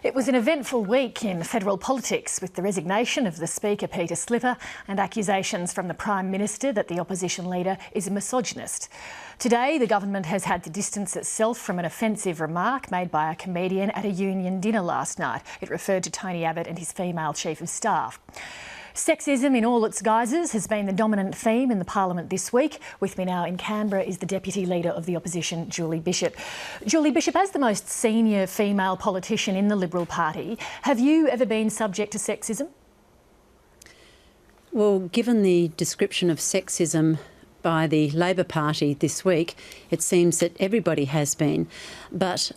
It was an eventful week in federal politics with the resignation of the Speaker Peter Slipper and accusations from the Prime Minister that the opposition leader is a misogynist. Today, the government has had to distance itself from an offensive remark made by a comedian at a union dinner last night. It referred to Tony Abbott and his female Chief of Staff. Sexism in all its guises has been the dominant theme in the Parliament this week. With me now in Canberra is the Deputy Leader of the Opposition, Julie Bishop. Julie Bishop, as the most senior female politician in the Liberal Party, have you ever been subject to sexism? Well, given the description of sexism by the Labor Party this week, it seems that everybody has been. But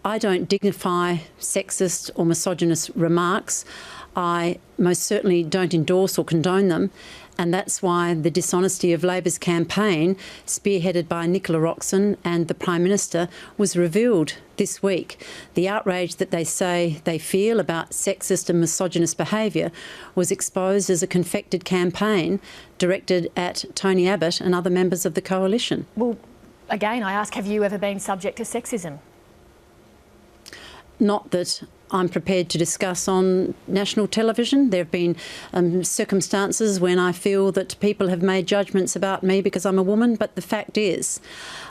I don't dignify sexist or misogynist remarks. I most certainly don't endorse or condone them, and that's why the dishonesty of Labor's campaign, spearheaded by Nicola Roxon and the Prime Minister, was revealed this week. The outrage that they say they feel about sexist and misogynist behaviour was exposed as a confected campaign directed at Tony Abbott and other members of the coalition. Well, again, I ask, have you ever been subject to sexism? Not that I'm prepared to discuss on national television. There have been circumstances when I feel that people have made judgments about me because I'm a woman, but the fact is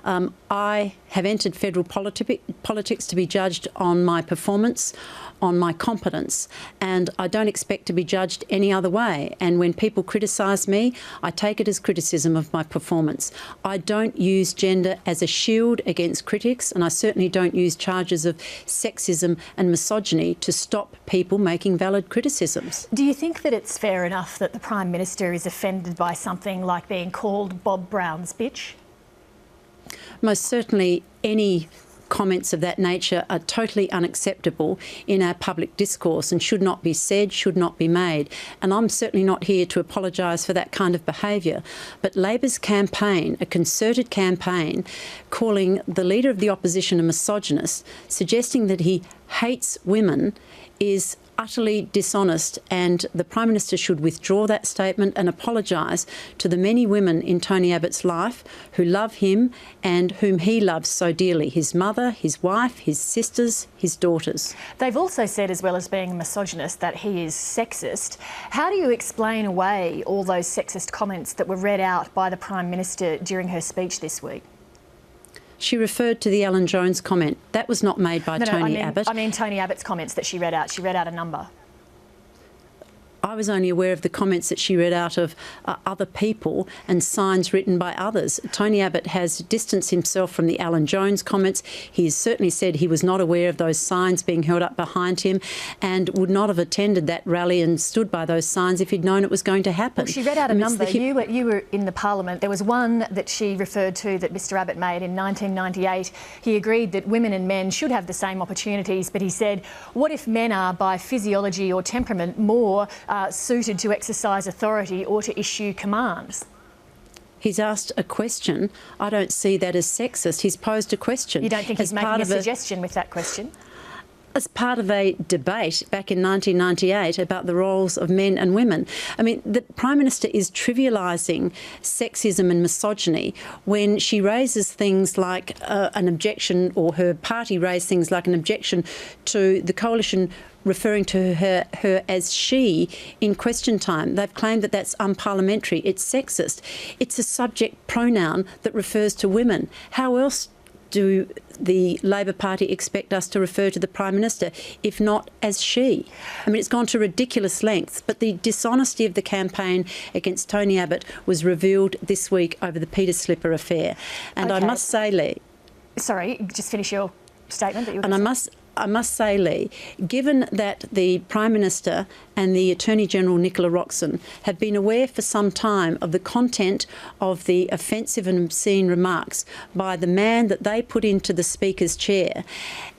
I have entered federal politics to be judged on my performance, on my competence, and I don't expect to be judged any other way. And when people criticise me, I take it as criticism of my performance. I don't use gender as a shield against critics, and I certainly don't use charges of sexism and misogyny to stop people making valid criticisms. Do you think that it's fair enough that the Prime Minister is offended by something like being called Bob Brown's bitch? Most certainly any comments of that nature are totally unacceptable in our public discourse and should not be said, should not be made. And I'm certainly not here to apologise for that kind of behaviour. But Labor's campaign, a concerted campaign, calling the Leader of the Opposition a misogynist, suggesting that he hates women, is utterly dishonest, and the Prime Minister should withdraw that statement and apologise to the many women in Tony Abbott's life who love him and whom he loves so dearly: his mother, his wife, his sisters, his daughters. They've also said, as well as being a misogynist, that he is sexist. How do you explain away all those sexist comments that were read out by the Prime Minister during her speech this week? She referred to the Alan Jones comment. That was not made by Tony Abbott. I mean Tony Abbott's comments that she read out. She read out a number. I was only aware of the comments that she read out of other people and signs written by others. Tony Abbott has distanced himself from the Alan Jones comments. He has certainly said he was not aware of those signs being held up behind him and would not have attended that rally and stood by those signs if he'd known it was going to happen. Well, she read out a number. You were in the Parliament. There was one that she referred to that Mr Abbott made in 1998. He agreed that women and men should have the same opportunities, but he said, what if men are by physiology or temperament more suited to exercise authority or to issue commands? He's asked a question. I don't see that as sexist. He's posed a question. You don't think he's making a suggestion with that question? As part of a debate back in 1998 about the roles of men and women. I mean, the Prime Minister is trivialising sexism and misogyny when she raises things like an objection, or her party raised things like an objection to the coalition referring to her as she in question time. They've claimed that that's unparliamentary, it's sexist. It's a subject pronoun that refers to women. How else do the Labor Party expect us to refer to the Prime Minister, if not as she? I mean, it's gone to ridiculous lengths, but the dishonesty of the campaign against Tony Abbott was revealed this week over the Peter Slipper affair. And okay. I must say, Lee... Sorry, just finish your statement that you were going to say. I must say, Lee, given that the Prime Minister and the Attorney-General Nicola Roxon have been aware for some time of the content of the offensive and obscene remarks by the man that they put into the Speaker's chair,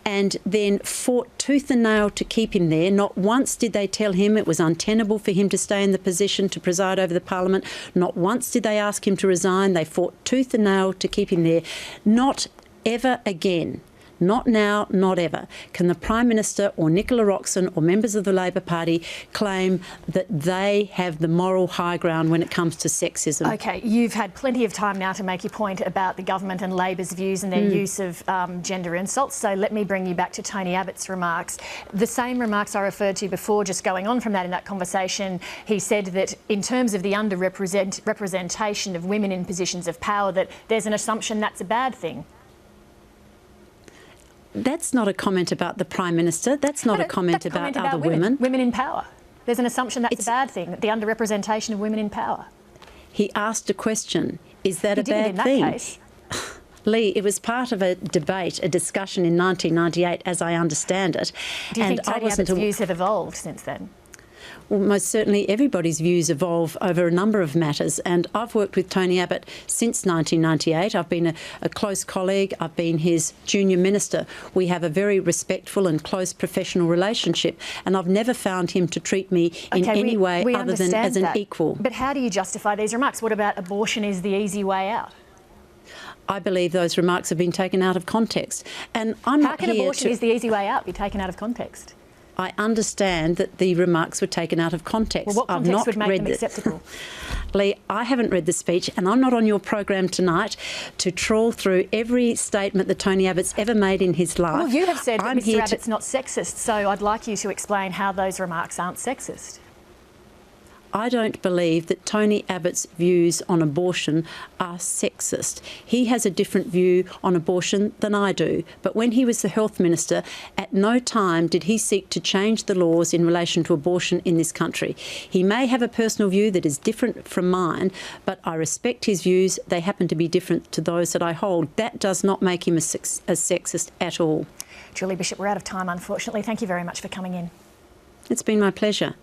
and then fought tooth and nail to keep him there. Not once did they tell him it was untenable for him to stay in the position to preside over the Parliament. Not once did they ask him to resign. They fought tooth and nail to keep him there. Not ever again not now, not ever, can the Prime Minister or Nicola Roxon or members of the Labor Party claim that they have the moral high ground when it comes to sexism. OK, you've had plenty of time now to make your point about the government and Labor's views and their use of gender insults, so let me bring you back to Tony Abbott's remarks. The same remarks I referred to before, just going on from that in that conversation, he said that in terms of the representation of women in positions of power, that there's an assumption that's a bad thing. That's not a comment about the Prime Minister. That's not a comment about other women. Women in power. There's an assumption that's a bad thing, the underrepresentation of women in power. He asked a question. Is that He a didn't bad in that thing? case. Lee, it was part of a debate, a discussion in 1998, as I understand it. Do you think Tony Abbott's views have evolved since then? Well, most certainly everybody's views evolve over a number of matters, and I've worked with Tony Abbott since 1998. I've been a close colleague. I've been his junior minister. We have a very respectful and close professional relationship, and I've never found him to treat me in any way other than as an equal. But how do you justify these remarks? What about abortion is the easy way out? I believe those remarks have been taken out of context. And I'm How not can here abortion to... is the easy way out be taken out of context? I understand that the remarks were taken out of context. Well, what context would make them acceptable? Lee, I haven't read the speech, and I'm not on your program tonight to trawl through every statement that Tony Abbott's ever made in his life. Well, you have said that Mr Abbott's not sexist, so I'd like you to explain how those remarks aren't sexist. I don't believe that Tony Abbott's views on abortion are sexist. He has a different view on abortion than I do. But when he was the Health Minister, at no time did he seek to change the laws in relation to abortion in this country. He may have a personal view that is different from mine, but I respect his views. They happen to be different to those that I hold. That does not make him a sexist at all. Julie Bishop, we're out of time, unfortunately. Thank you very much for coming in. It's been my pleasure.